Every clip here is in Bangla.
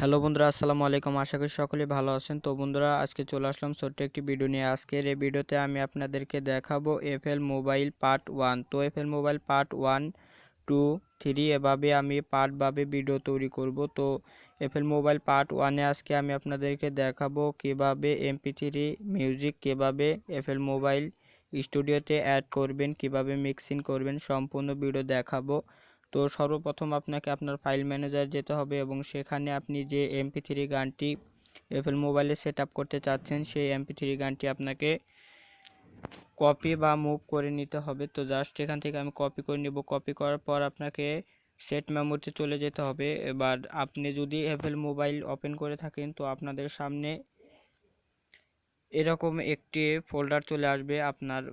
হ্যালো বন্ধুরা, আসসালামু আলাইকুম। আশা করি সকলেই ভালো আছেন। তো বন্ধুরা, আজকে চলে আসলাম ছোট্ট একটি ভিডিও নিয়ে। আজকের এই ভিডিওতে আমি আপনাদেরকে দেখাবো এফএল মোবাইল পার্ট 1। তো এফএল মোবাইল পার্ট 1, 2, 3 এভাবে আমি পার্টভাবে ভিডিও তৈরি করব। তো এফএল মোবাইল পার্ট 1-এ আজকে আমি আপনাদেরকে দেখাবো কিভাবে MP3 মিউজিক কিভাবে এফএল মোবাইল স্টুডিওতে অ্যাড করবেন, কিভাবে মিক্সিং করবেন, সম্পূর্ণ ভিডিও দেখাবো। তো সর্বপ্রথম আপনাকে আপনার ফাইল ম্যানেজার যেতে হবে এবং সেখানে আপনি যে MP3 গানটি এফএল মোবাইলে সেট আপ করতে চাচ্ছেন সেই MP3 গানটি আপনাকে কপি বা মুভ করে নিতে হবে। তো জাস্ট এখান থেকে আমি কপি করে নেব। কপি করার পর আপনাকে সেট মেমোরিতে চলে যেতে হবে। এবার আপনি যদি এফএল মোবাইল ওপেন করে থাকেন তো আপনাদের সামনে এরকম একটি ফোল্ডার চলে আসবে আপনার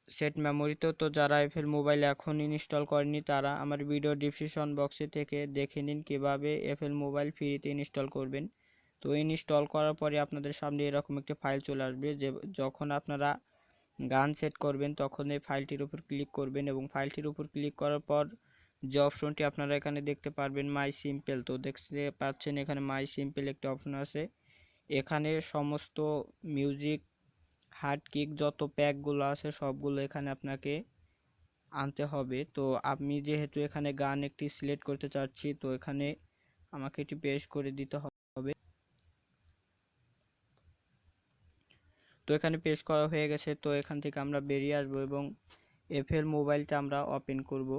সেট মেমোরিতেও। তো যারা এফএল মোবাইল এখন ইনস্টল করেনি তারা আমার ভিডিও ডিসক্রিপশন বক্সে থেকে দেখে নিন কিভাবে এফএল মোবাইল ফ্রিতে ইনস্টল করবেন। তো ইনস্টল করার পরে আপনাদের সামনে এরকম একটি ফাইল চলে আসবে। যে যখন আপনারা গান সেট করবেন তখন এই ফাইলটির উপর ক্লিক করবেন এবং ফাইলটির উপর ক্লিক করার পর যে অপশনটি আপনারা এখানে দেখতে পারবেন মাই সিম্পল, তো দেখতে পাচ্ছেন এখানে মাই সিম্পল একটি অপশন আছে। এখানে সমস্ত মিউজিক হার্ড কিক যত প্যাকগুলো আছে সবগুলো এখানে আপনাকে আনতে হবে। তো আমি যেহেতু এখানে গান একটি সিলেক্ট করতে চাচ্ছি তো এখানে আমাকে এটি পেস্ট করে দিতে হবে। তো এখানে পেস্ট করা হয়ে গেছে। তো এখান থেকে আমরা বেরিয়ে আসবো এবং এফএল মোবাইলটা আমরা ওপেন করব।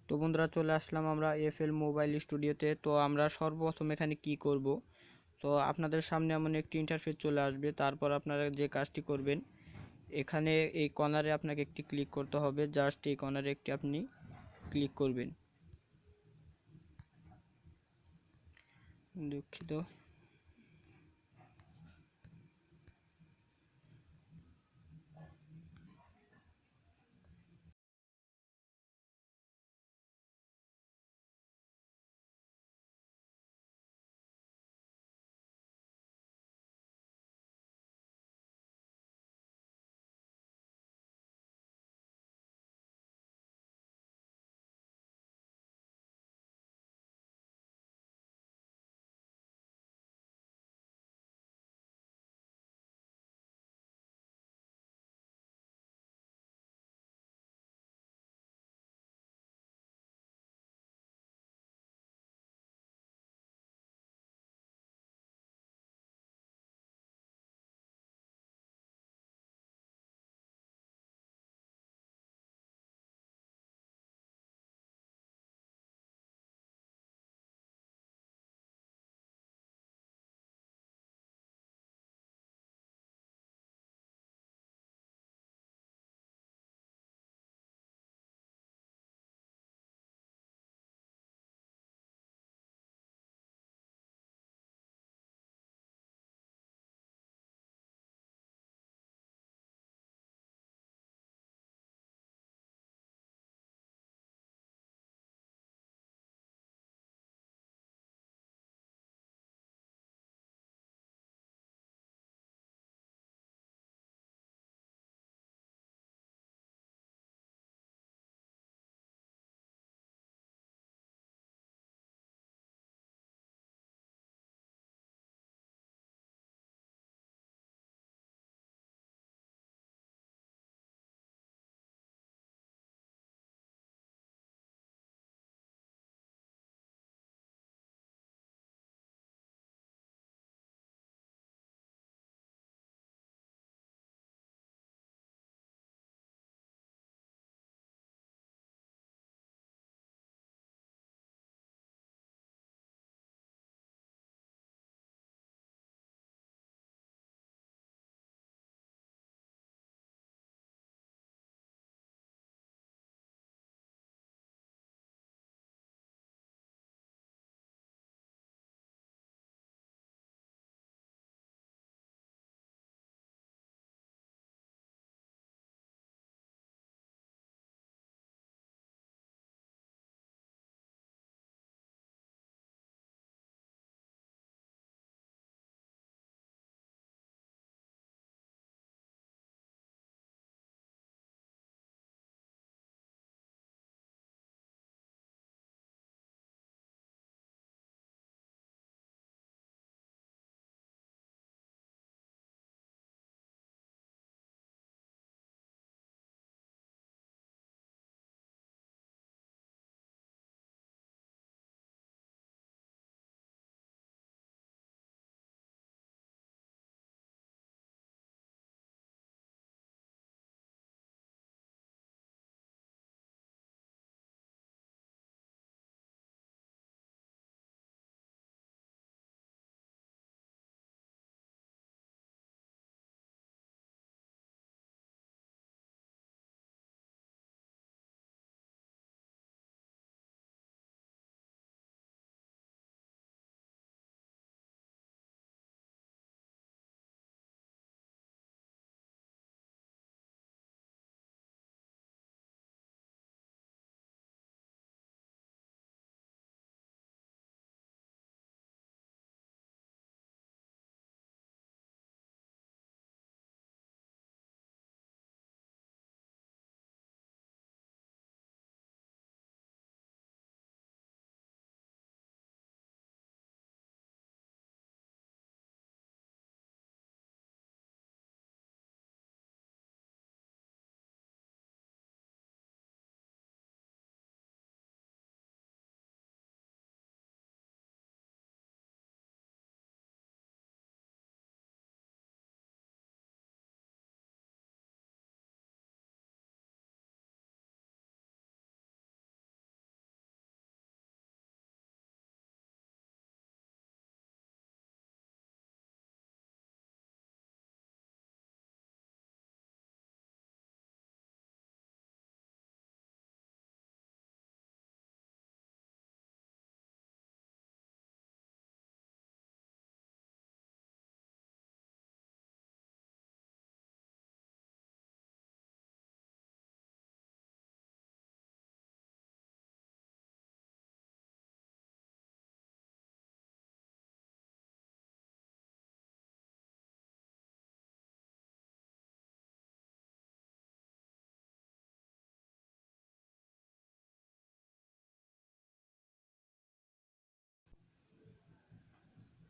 তো বন্ধুরা, চলে আসলাম আমরা এফএল মোবাইল স্টুডিওতে। তো আমরা সর্বপ্রথম এখানে কি করব, তো আপনাদের সামনে এমন একটি ইন্টারফেস চলে আসবে। তারপর আপনারা যে কাজটি করবেন, এখানে এই কর্নারে আপনাকে একটি ক্লিক করতে হবে। জাস্ট এই কর্নারে একটি আপনি ক্লিক করবেন। দুঃখিত।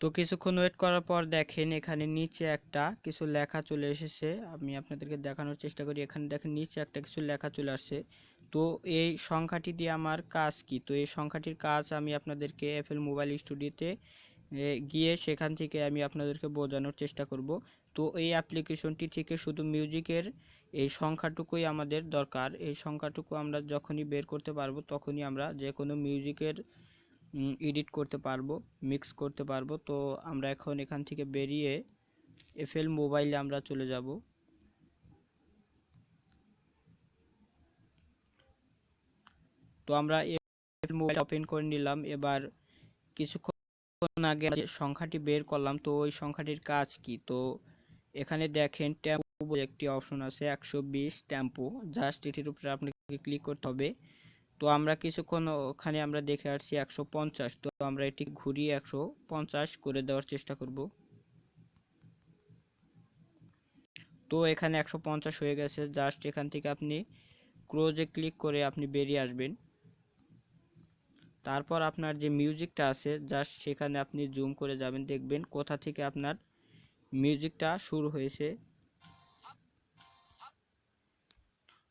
তো কিছুক্ষণ ওয়েট করার পর দেখেন এখানে নিচে একটা কিছু লেখা চলে এসেছে। আমি আপনাদেরকে দেখানোর চেষ্টা করি। এখানে দেখেন নিচে একটা কিছু লেখা চলে আসছে। তো এই সংখ্যাটি দিয়ে আমার কাজ কি? তো এই সংখ্যাটির কাজ আমি আপনাদেরকে এফএল মোবাইল স্টুডিওতে গিয়ে সেখান থেকে আমি আপনাদেরকে বোঝানোর চেষ্টা করব। তো এই অ্যাপ্লিকেশনটি থেকে শুধু মিউজিকের এই সংখ্যাটুকুই আমাদের দরকার। এই সংখ্যাটুকু আমরা যখনই বের করতে পারবো তখনই আমরা যে কোনো মিউজিকের এডিট করতে পারবো, মিক্স করতে পারবো। তো আমরা এখন এখান থেকে বেরিয়ে এফএল মোবাইলে আমরা চলে যাব। তো আমরা এফএল মোবাইল ওপেন করে নিলাম। এবার কিছুক্ষণ আগে যে সংখ্যাটি বের করলাম, তো ওই সংখ্যাটির কাজ কি? তো এখানে দেখেন টেম্পো বলে একটি অপশন আছে, 120 টেম্পো। জাস্ট এটির উপরে আপনাকে ক্লিক করতে হবে। তো আমরা কিছুক্ষণ ওখানে আমরা দেখে আসছি 150। তো আমরা এটি ঘুরিয়ে 150 করে দেওয়ার চেষ্টা করব। তো এখানে 150 হয়ে গেছে। জাস্ট এখান থেকে আপনি ক্লোজে ক্লিক করে আপনি বেরিয়ে আসবেন। তারপর আপনার যে মিউজিকটা আছে জাস্ট সেখানে আপনি জুম করে যাবেন, দেখবেন কোথা থেকে আপনার মিউজিকটা শুরু হয়েছে।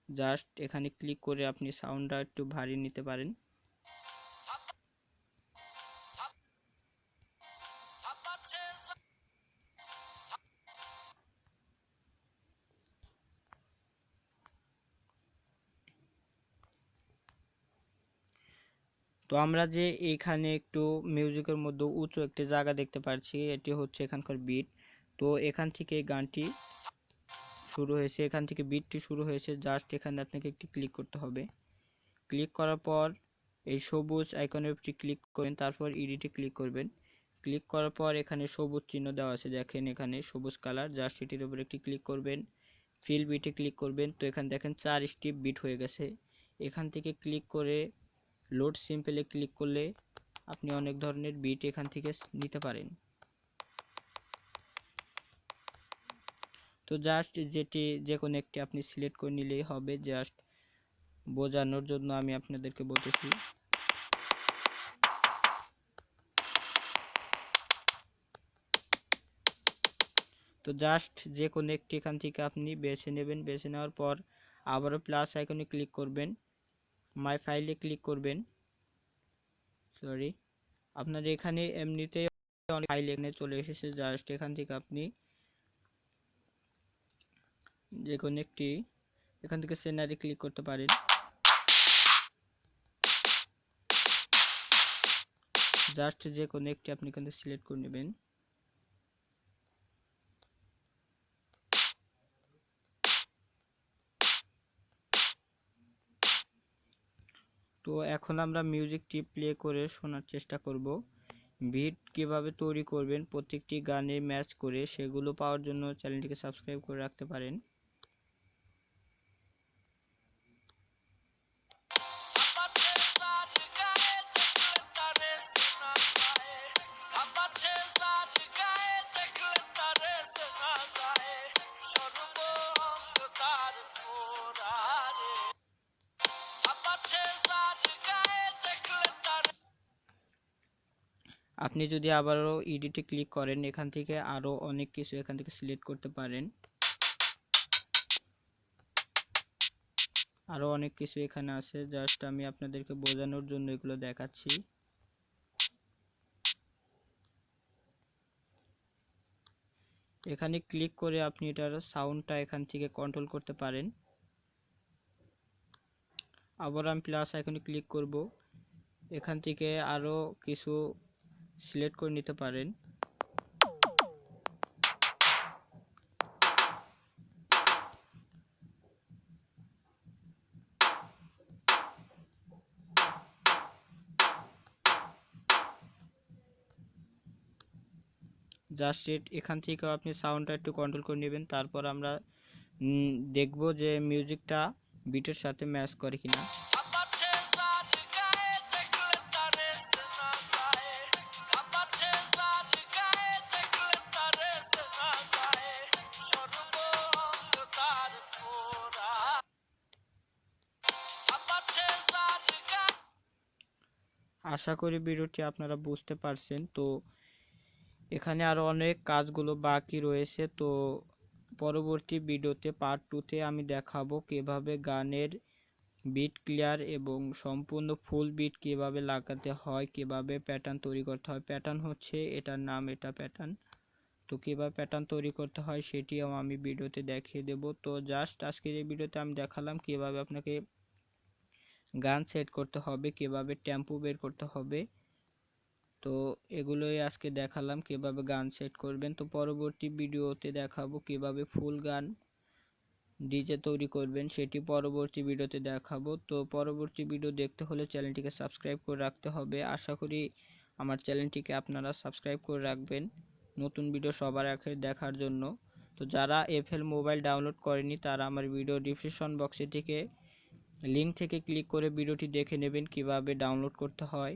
জাস্ট এখানে ক্লিক করে আপনি সাউন্ডটা একটু ভারী নিতে পারেন। তো আমরা যে এইখানে একটু মিউজিকের মধ্যে উঁচু একটি জায়গা দেখতে পাচ্ছি, এটি হচ্ছে এখানকার বিট। তো এখান থেকে গানটি শুরু হয়েছে, এখান থেকে বিটটি শুরু হয়েছে। জাস্ট এখানে আপনাকে একটি ক্লিক করতে হবে। ক্লিক করার পর এই সবুজ আইকনের উপরে ক্লিক করবেন, তারপর এডিটে ক্লিক করবেন। ক্লিক করার পর এখানে সবুজ চিহ্ন দেওয়া আছে, দেখেন এখানে সবুজ কালার। জাস্ট এটির উপরে একটি ক্লিক করবেন, ফিল বিটে ক্লিক করবেন। তো এখানে দেখেন 4 স্টেপ বিট হয়ে গেছে। এখান থেকে ক্লিক করে লোড সিম্পলে ক্লিক করলে আপনি অনেক ধরনের বিট এখান থেকে নিতে পারেন। তো জাস্ট যেটি যে কোনো একটি আপনি সিলেক্ট করে নিলেই হবে। জাস্ট বোঝানোর জন্য আমি আপনাদেরকে বলতেছি। তো জাস্ট যে কোনো একটি এখান থেকে আপনি বেছে নেবেন। বেছে নেওয়ার পর আবারও প্লাস আইকনে ক্লিক করবেন, মাই ফাইলে ক্লিক করবেন। সরি, আপনার এখানে এমনিতেই অনেক ফাইল এখানে চলে এসেছে। জাস্ট এখান থেকে আপনি যে কোনো একটি এখান থেকে সিনারি ক্লিক করতে পারেন। জাস্ট যে কোনো একটি আপনি এখান থেকে সিলেক্ট করে নেবেন। তো এখন আমরা মিউজিকটি প্লে করে শোনার চেষ্টা করব। বিট কিভাবে তৈরি করবেন প্রত্যেকটি গানে ম্যাচ করে, সেগুলো পাওয়ার জন্য চ্যানেলটিকে সাবস্ক্রাইব করে রাখতে পারেন। আপনি যদি আবারও এডিটে ক্লিক করেন, এখান থেকে আরো অনেক কিছু এখান থেকে সিলেক্ট করতে পারেন। আরো অনেক কিছু এখানে আছে, জাস্ট আমি আপনাদেরকে বোঝানোর জন্য এগুলো দেখাচ্ছি। এখানে ক্লিক করে আপনি এটার সাউন্ডটা এখান থেকে কন্ট্রোল করতে পারেন। আবার আমি প্লাস আইকনে ক্লিক করব, এখান থেকে আরো কিছু সিলেক্ট করে নিতে পারেন। জাস্ট এখান থেকেও আপনি সাউন্ডটা একটু কন্ট্রোল করে নেবেন। তারপর আমরা দেখব যে মিউজিকটা বিটের সাথে ম্যাচ করে কিনা। আশা করি ভিডিওটি আপনারা বুঝতে পারছেন। তো এখানে আরও অনেক কাজগুলো বাকি রয়েছে। তো পরবর্তী ভিডিওতে পার্ট 2তে আমি দেখাবো কিভাবে গানের বিট ক্লিয়ার এবং সম্পূর্ণ ফুল বিট কিভাবে লাগাতে হয়, কিভাবে প্যাটার্ন তৈরি করতে হয়। প্যাটার্ন হচ্ছে এটার নাম, এটা প্যাটার্ন। তো কিভাবে প্যাটার্ন তৈরি করতে হয় সেটিও আমি ভিডিওতে দেখিয়ে দেব। তো জাস্ট আজকের এই ভিডিওতে আমি দেখালাম কিভাবে আপনাকে গান সেট করতে হবে, কিভাবে টেম্পো বের করতে হবে। তো এগুলোই আজকে দেখালাম কিভাবে গান সেট করবেন। তো পরবর্তী ভিডিওতে দেখাবো কিভাবে ফুল গান ডিজে তৈরি করবেন, সেটি পরবর্তী ভিডিওতে দেখাবো। তো পরবর্তী ভিডিও দেখতে হলে চ্যানেলটিকে সাবস্ক্রাইব করে রাখতে হবে। আশা করি আমার চ্যানেলটিকে আপনারা সাবস্ক্রাইব করে রাখবেন নতুন ভিডিও সবার আগে দেখার জন্য। তো যারা এফএল মোবাইল ডাউনলোড করেনি তারা আমার ভিডিও ডিসক্রিপশন বক্সে থেকে লিঙ্ক থেকে ক্লিক করে ভিডিওটি দেখে নেবেন কিভাবে ডাউনলোড করতে হয়।